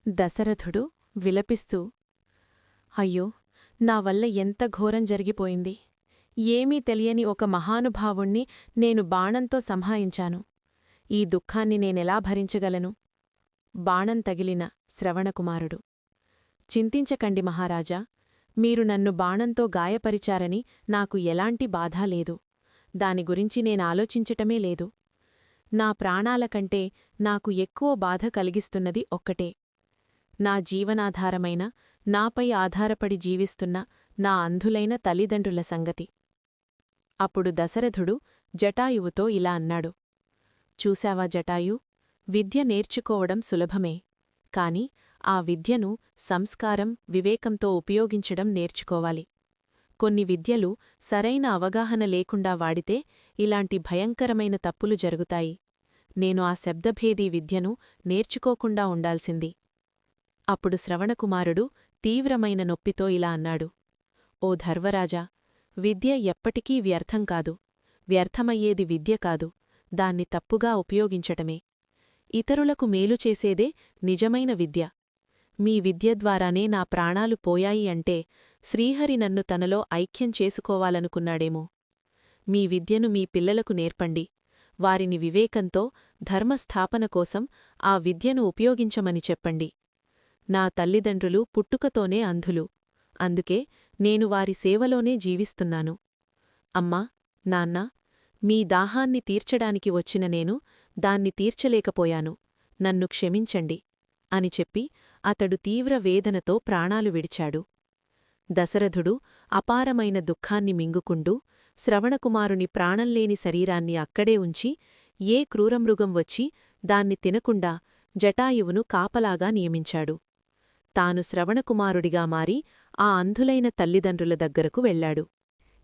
దశరథుడు విలపిస్తూ, అయ్యో, నా వల్ల ఎంత ఘోరం జరిగిపోయింది. ఏమీ తెలియని ఒక మహానుభావుణ్ణి నేను బాణంతో సంహాయించాను. ఈ దుఃఖాన్ని నేనెలా భరించగలను? బాణం తగిలిన శ్రవణకుమారుడు. చింతించకండి మహారాజా, మీరు నన్ను బాణంతో గాయపరిచారని నాకు ఎలాంటి బాధా లేదు. దాని గురించి నేనాలోచించటమే లేదు. నా ప్రాణాలకంటే నాకు ఎక్కువ బాధ కలిగిస్తున్నది ఒక్కటే. నా జీవనాధారమైన, నాపై ఆధారపడి జీవిస్తున్న నా అంధులైన తల్లిదండ్రుల సంగతి. అప్పుడు దశరథుడు జటాయువుతో ఇలా అన్నాడు. చూశావా జటాయూ, విద్య నేర్చుకోవడం సులభమే, కాని ఆ విద్యను సంస్కారం, వివేకంతో ఉపయోగించడం నేర్చుకోవాలి. కొన్ని విద్యలు సరైన అవగాహన లేకుండా వాడితే ఇలాంటి భయంకరమైన తప్పులు జరుగుతాయి. నేను ఆ శబ్దభేదీ విద్యను నేర్చుకోకుండా ఉండాల్సింది. అప్పుడు శ్రవణకుమారుడు తీవ్రమైన నొప్పితో ఇలా అన్నాడు. ఓ ధర్వరాజా, విద్య ఎప్పటికీ వ్యర్థం కాదు. వ్యర్థమయ్యేది విద్య కాదు, దాన్ని తప్పుగా ఉపయోగించటమే. ఇతరులకు మేలు చేసేదే నిజమైన విద్య. మీ విద్య ద్వారానే నా ప్రాణాలు పోయాయి అంటే శ్రీహరి నన్ను తనలో ఐక్యం చేసుకోవాలనుకున్నాడేమో. మీ విద్యను మీ పిల్లలకు నేర్పండి. వారిని వివేకంతో ధర్మస్థాపన కోసం ఆ విద్యను ఉపయోగించమని చెప్పండి. నా తల్లిదండ్రులు పుట్టుకతోనే అంధులు, అందుకే నేను వారి సేవలోనే జీవిస్తున్నాను. అమ్మా, నాన్నా, మీ దాహాన్ని తీర్చడానికి వచ్చిన నేను దాన్ని తీర్చలేకపోయాను, నన్ను క్షమించండి అని చెప్పి అతడు తీవ్ర వేదనతో ప్రాణాలు విడిచాడు. దశరథుడు అపారమైన దుఃఖాన్ని మింగుకుంటూ శ్రవణకుమారుని ప్రాణంలేని శరీరాన్ని అక్కడే ఉంచి ఏ క్రూరమృగం వచ్చి దాన్ని తినకుండా జటాయువును కాపలాగా నియమించాడు. తాను శ్రవణకుమారుడిగా మారి ఆ అంధులైన తల్లిదండ్రుల దగ్గరకు వెళ్లాడు.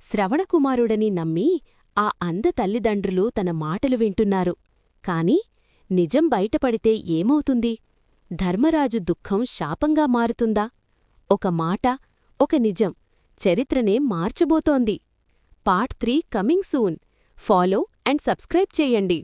శ్రవణకుమారుడని నమ్మి ఆ అంధ తల్లిదండ్రులు తన మాటలు వింటున్నారు. కాని నిజం బయటపడితే ఏమవుతుంది? ధర్మరాజు దుఃఖం శాపంగా మారుతుందా? ఒక మాట, ఒక నిజం చరిత్రనే మార్చబోతోంది. Part 3 coming soon. Follow and subscribe చేయండి.